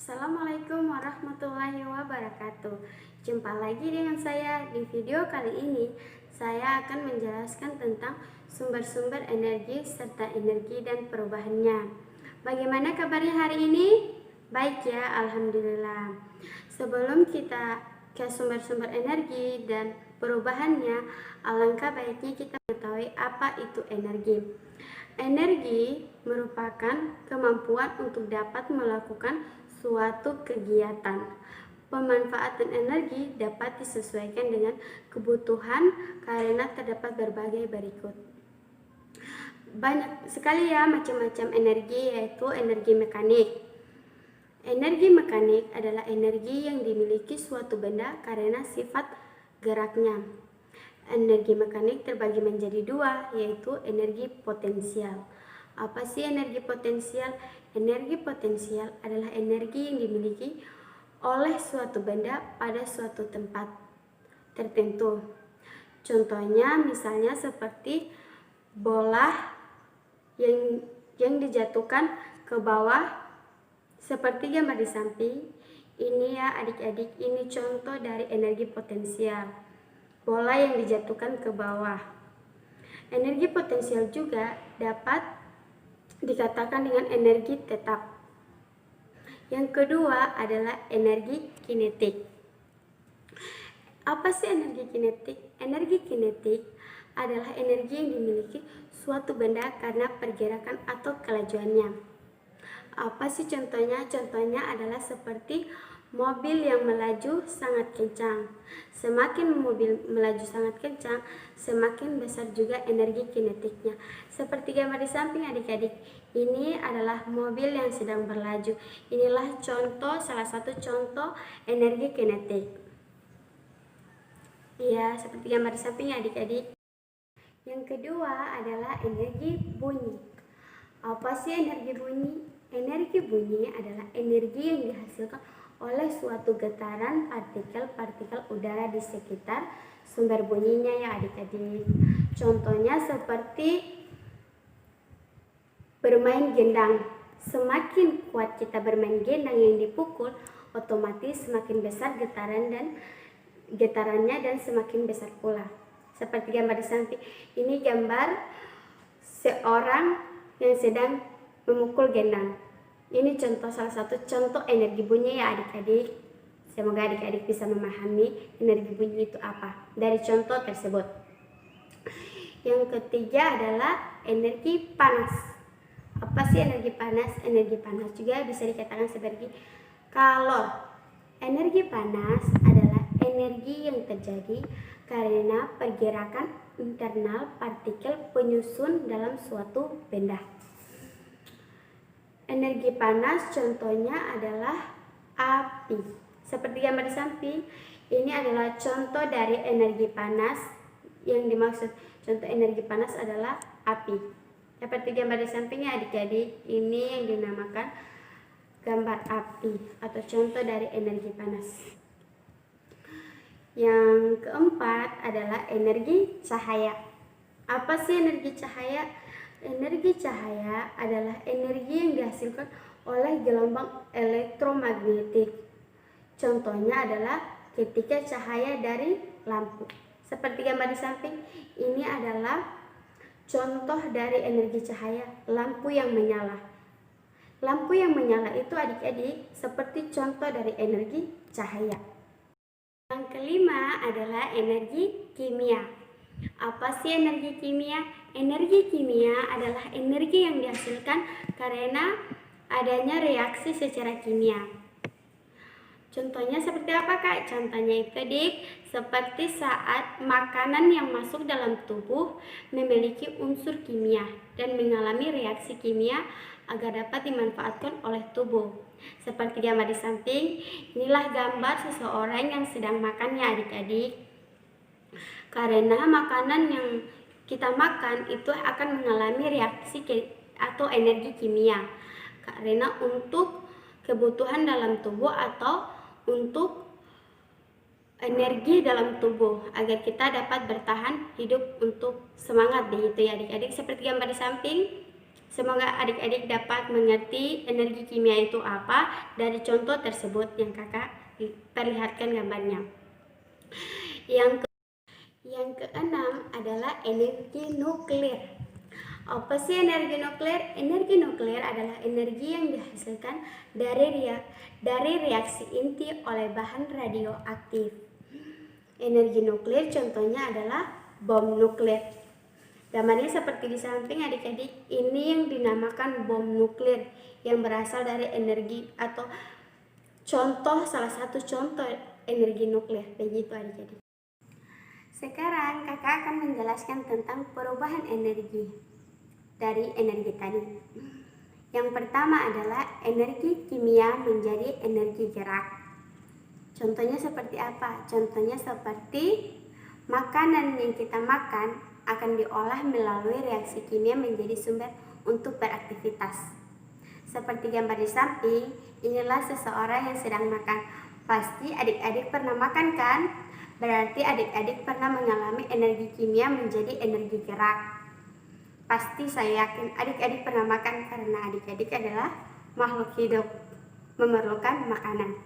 Assalamualaikum warahmatullahi wabarakatuh. Jumpa lagi dengan saya di video kali ini. Saya akan menjelaskan tentang sumber-sumber energi serta energi dan perubahannya. Bagaimana kabarnya hari ini? Baik ya, alhamdulillah. Sebelum kita ke sumber-sumber energi dan perubahannya, alangkah baiknya kita mengetahui apa itu energi. Energi merupakan kemampuan untuk dapat melakukan suatu kegiatan. Pemanfaatan energi dapat disesuaikan dengan kebutuhan karena terdapat berbagai berikut. Banyak sekali ya macam-macam energi, yaitu energi mekanik. Energi mekanik adalah energi yang dimiliki suatu benda karena sifat geraknya. Energi mekanik terbagi menjadi dua, yaitu energi potensial. Apa sih energi potensial? Energi potensial adalah energi yang dimiliki oleh suatu benda pada suatu tempat tertentu. Contohnya misalnya seperti bola yang dijatuhkan ke bawah seperti gambar di samping. Ini ya adik-adik, ini contoh dari energi potensial. Bola yang dijatuhkan ke bawah. Energi potensial juga dapat dikatakan dengan energi tetap. Yang kedua adalah energi kinetik. Apa sih energi kinetik? Energi kinetik adalah energi yang dimiliki suatu benda karena pergerakan atau kelajuannya. Apa sih contohnya? Contohnya adalah seperti mobil yang melaju sangat kencang. Semakin mobil melaju sangat kencang, semakin besar juga energi kinetiknya. Seperti gambar di samping adik-adik, ini adalah mobil yang sedang berlaju. Inilah salah satu contoh energi kinetik. Ya, seperti gambar di samping adik-adik. Yang kedua adalah energi bunyi. Apa sih energi bunyi? Energi bunyi adalah energi yang dihasilkan oleh suatu getaran partikel-partikel udara di sekitar sumber bunyinya ya adik-adik. Contohnya seperti bermain gendang. Semakin kuat kita bermain gendang yang dipukul, otomatis semakin besar getarannya dan semakin besar pula. Seperti gambar di samping, ini gambar seorang yang sedang memukul gendang. Ini salah satu contoh energi bunyi ya adik-adik. Semoga adik-adik bisa memahami energi bunyi itu apa dari contoh tersebut. Yang ketiga adalah energi panas. Apa sih energi panas? Energi panas juga bisa dikatakan sebagai kalor. Energi panas adalah energi yang terjadi karena pergerakan internal partikel penyusun dalam suatu benda. Energi panas contohnya adalah api. Seperti gambar di samping, ini adalah contoh dari energi panas. Yang dimaksud contoh energi panas adalah api. Seperti gambar di sampingnya adik-adik, ini yang dinamakan gambar api atau contoh dari energi panas. Yang keempat adalah energi cahaya. Apa sih energi cahaya? Energi cahaya adalah energi yang dihasilkan oleh gelombang elektromagnetik. Contohnya adalah ketika cahaya dari lampu. Seperti gambar di samping, ini adalah contoh dari energi cahaya, lampu yang menyala. Lampu yang menyala itu adik-adik seperti contoh dari energi cahaya. Yang kelima adalah energi kimia. Apa sih energi kimia? Energi kimia adalah energi yang dihasilkan karena adanya reaksi secara kimia. Contohnya seperti apa Kak? Contohnya itu adik, seperti saat makanan yang masuk dalam tubuh memiliki unsur kimia dan mengalami reaksi kimia agar dapat dimanfaatkan oleh tubuh. Seperti gambar di samping, inilah gambar seseorang yang sedang makan ya adik-adik. Karena makanan yang kita makan itu akan mengalami reaksi atau energi kimia. Karena untuk kebutuhan dalam tubuh atau untuk energi dalam tubuh agar kita dapat bertahan hidup untuk semangat begitu ya adik-adik. Seperti gambar di samping, Semoga adik-adik dapat mengerti energi kimia itu apa dari contoh tersebut yang kakak perlihatkan gambarnya. Yang keenam adalah energi nuklir. Apa sih energi nuklir? Energi nuklir adalah energi yang dihasilkan dari reaksi inti oleh bahan radioaktif. Energi nuklir contohnya adalah bom nuklir. Gambarnya seperti di samping adik-adik, ini yang dinamakan bom nuklir yang berasal dari energi atau salah satu contoh energi nuklir. Begitu adik-adik. Sekarang kakak akan menjelaskan tentang perubahan energi dari energi tadi. Yang pertama adalah energi kimia menjadi energi gerak. Contohnya seperti apa? Contohnya seperti makanan yang kita makan akan diolah melalui reaksi kimia menjadi sumber untuk beraktivitas. Seperti gambar di samping, inilah seseorang yang sedang makan. Pasti adik-adik pernah makan kan? Berarti adik-adik pernah mengalami energi kimia menjadi energi gerak. Pasti saya yakin adik-adik pernah makan karena adik-adik adalah makhluk hidup, memerlukan makanan.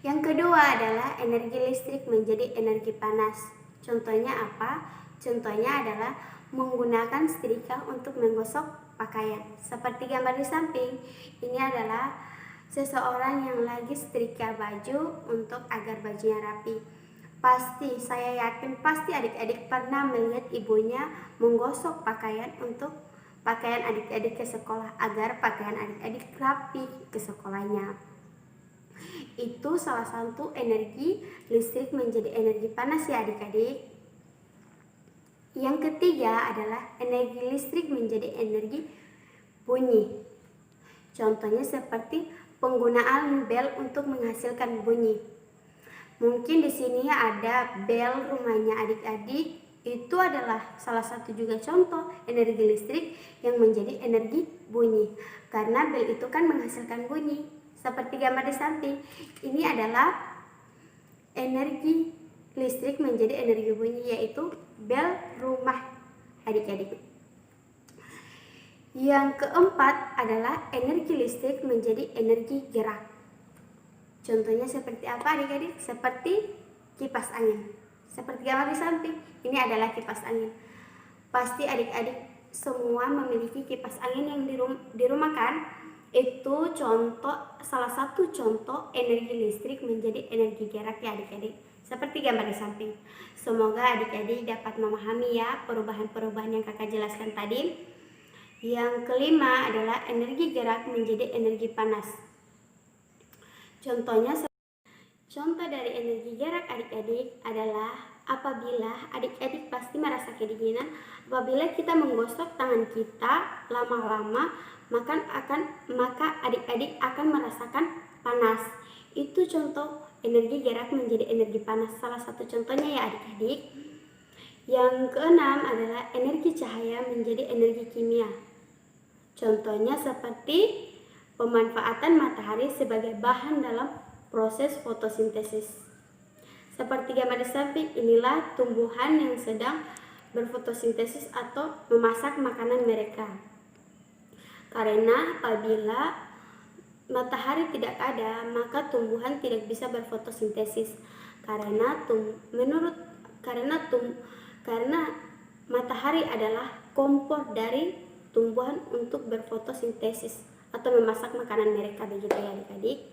Yang kedua adalah energi listrik menjadi energi panas. Contohnya apa? Contohnya adalah menggunakan setrika untuk menggosok pakaian. Seperti gambar di samping, ini adalah seseorang yang lagi setrika baju untuk agar bajunya rapi. Pasti, saya yakin pasti adik-adik pernah melihat ibunya menggosok pakaian untuk pakaian adik-adik ke sekolah agar pakaian adik-adik rapi ke sekolahnya. Itu salah satu energi listrik menjadi energi panas ya adik-adik. Yang ketiga adalah energi listrik menjadi energi bunyi. Contohnya seperti penggunaan bel untuk menghasilkan bunyi. Mungkin di sini ada bel rumahnya adik-adik. Itu adalah salah satu juga contoh energi listrik yang menjadi energi bunyi. Karena bel itu kan menghasilkan bunyi. Seperti gambar di samping, ini adalah energi listrik menjadi energi bunyi, yaitu bel rumah adik-adik. Yang keempat adalah energi listrik menjadi energi gerak. Contohnya seperti apa adik-adik? Seperti kipas angin. Seperti gambar di samping, ini adalah kipas angin. Pasti adik-adik semua memiliki kipas angin yang di rumah kan? Itu salah satu contoh energi listrik menjadi energi gerak ya adik-adik. Seperti gambar di samping. Semoga adik-adik dapat memahami ya perubahan-perubahan yang kakak jelaskan tadi. Yang kelima adalah energi gerak menjadi energi panas. Contoh dari energi gerak adik-adik adalah apabila adik-adik pasti merasa kedinginan, apabila kita menggosok tangan kita lama-lama, maka adik-adik akan merasakan panas. Itu contoh energi gerak menjadi energi panas. Salah satu contohnya ya adik-adik. Yang keenam adalah energi cahaya menjadi energi kimia. Contohnya seperti pemanfaatan matahari sebagai bahan dalam proses fotosintesis. Seperti gambar di samping, inilah tumbuhan yang sedang berfotosintesis atau memasak makanan mereka. Karena apabila matahari tidak ada, maka tumbuhan tidak bisa berfotosintesis. Karena matahari adalah kompor dari tumbuhan untuk berfotosintesis atau memasak makanan mereka, begitu ya adik-adik.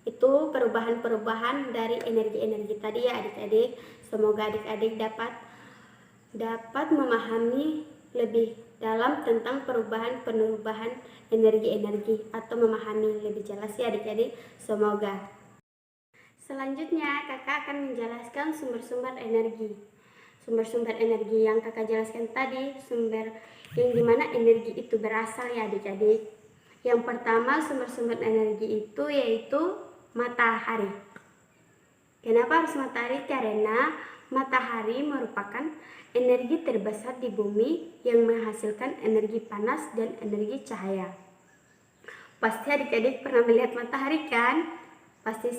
Itu perubahan-perubahan dari energi-energi tadi ya adik-adik. Semoga adik-adik dapat memahami lebih dalam tentang perubahan energi-energi atau memahami lebih jelas ya adik-adik. Semoga. Selanjutnya kakak akan menjelaskan sumber-sumber energi. Sumber-sumber energi yang kakak jelaskan tadi, sumber yang dimana energi itu berasal ya adik-adik. Yang pertama sumber-sumber energi itu yaitu matahari. Kenapa harus matahari? Karena matahari merupakan energi terbesar di bumi yang menghasilkan energi panas dan energi cahaya. Pasti adik-adik pernah melihat matahari kan? Pasti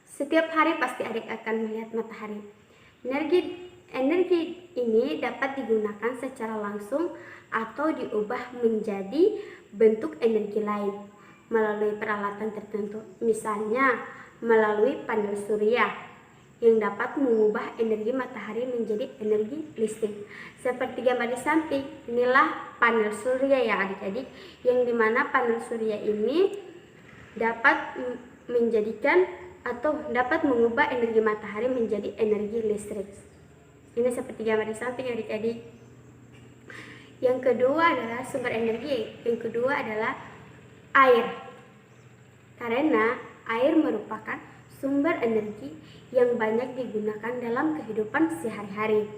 setiap hari pasti adik akan melihat matahari. Energi ini dapat digunakan secara langsung atau diubah menjadi bentuk energi lain melalui peralatan tertentu, misalnya melalui panel surya yang dapat mengubah energi matahari menjadi energi listrik. Seperti gambar di samping, inilah panel surya ya adik-adik, yang dimana panel surya ini dapat menjadikan atau dapat mengubah energi matahari menjadi energi listrik. Ini seperti gambar di samping adik-adik. Yang kedua adalah sumber energi. Yang kedua adalah air. Karena air merupakan sumber energi yang banyak digunakan dalam kehidupan sehari-hari.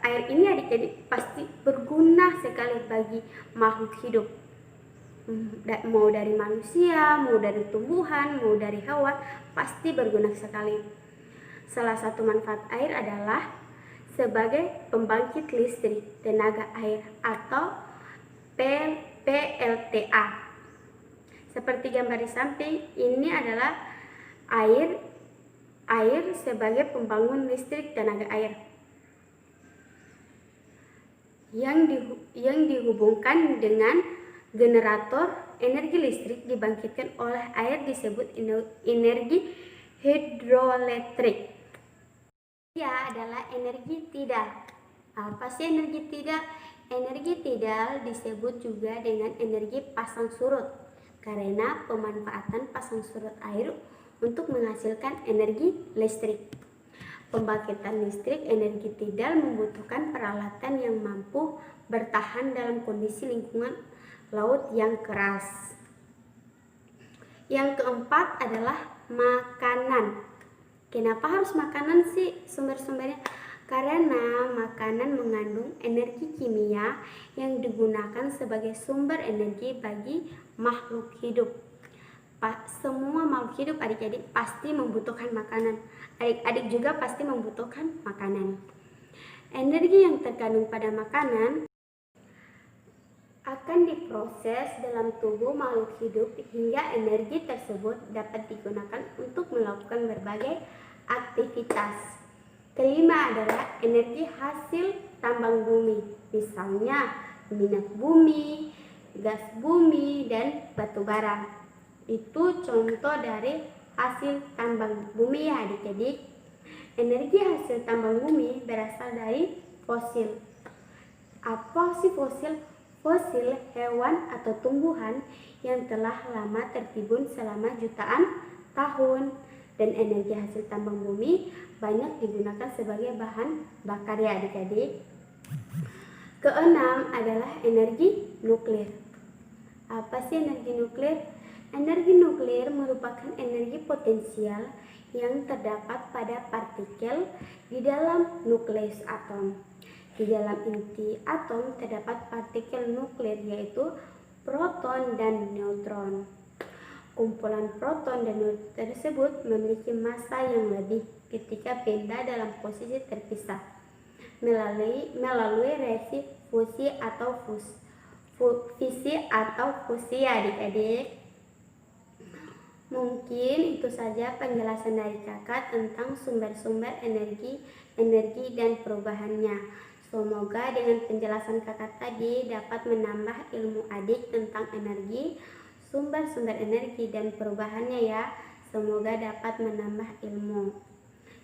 Air ini adik-adik pasti berguna sekali bagi makhluk hidup. Mau dari manusia, mau dari tumbuhan, mau dari hewan, pasti berguna sekali. Salah satu manfaat air adalah sebagai pembangkit listrik tenaga air atau PLTA. Seperti gambar di samping, ini adalah air sebagai pembangun listrik tenaga air yang dihubungkan dengan generator energi listrik dibangkitkan oleh air disebut energi hidroelektrik. Ya, adalah energi tidal. Apa sih energi tidal? Energi tidal disebut juga dengan energi pasang surut karena pemanfaatan pasang surut air untuk menghasilkan energi listrik. Pembangkitan listrik energi tidal membutuhkan peralatan yang mampu bertahan dalam kondisi lingkungan laut yang keras. Yang keempat adalah makanan. Kenapa harus makanan sih sumber-sumbernya? Karena makanan mengandung energi kimia yang digunakan sebagai sumber energi bagi makhluk hidup. Semua makhluk hidup adik-adik pasti membutuhkan makanan. Adik-adik juga pasti membutuhkan makanan. Energi yang terkandung pada makanan akan diproses dalam tubuh makhluk hidup hingga energi tersebut dapat digunakan untuk melakukan berbagai aktivitas. Kelima adalah energi hasil tambang bumi, misalnya minyak bumi, gas bumi, dan batu bara. Itu contoh dari hasil tambang bumi ya adik-adik. Energi hasil tambang bumi berasal dari fosil. Apa sih fosil? Fosil hewan atau tumbuhan yang telah lama tertimbun selama jutaan tahun, dan energi hasil tambang bumi banyak digunakan sebagai bahan bakar ya adik-adik. Keenam adalah energi nuklir. Apa sih energi nuklir? Energi nuklir merupakan energi potensial yang terdapat pada partikel di dalam nukleus atom. Di dalam inti atom terdapat partikel nuklir yaitu proton dan neutron. Kumpulan proton dan neutron tersebut memiliki massa yang lebih ketika benda dalam posisi terpisah melalui reaksi fusi atau fusi adik-adik. Mungkin itu saja penjelasan dari kakak tentang sumber-sumber energi dan perubahannya. Semoga dengan penjelasan kakak tadi dapat menambah ilmu adik tentang energi, sumber-sumber energi dan perubahannya ya. Semoga dapat menambah ilmu.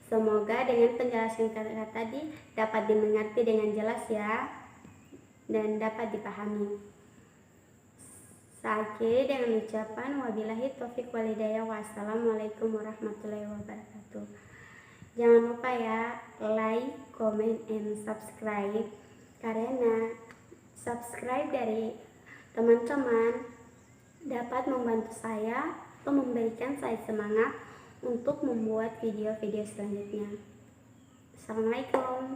Semoga dengan penjelasan kakak tadi dapat dimengerti dengan jelas ya, dan dapat dipahami. Saya dengan ucapan wabillahi taufiq walhidayah, wassalamualaikum warahmatullahi wabarakatuh. Jangan lupa ya like, comment, and subscribe, karena subscribe dari teman-teman dapat membantu saya atau memberikan saya semangat untuk membuat video-video selanjutnya. Assalamualaikum.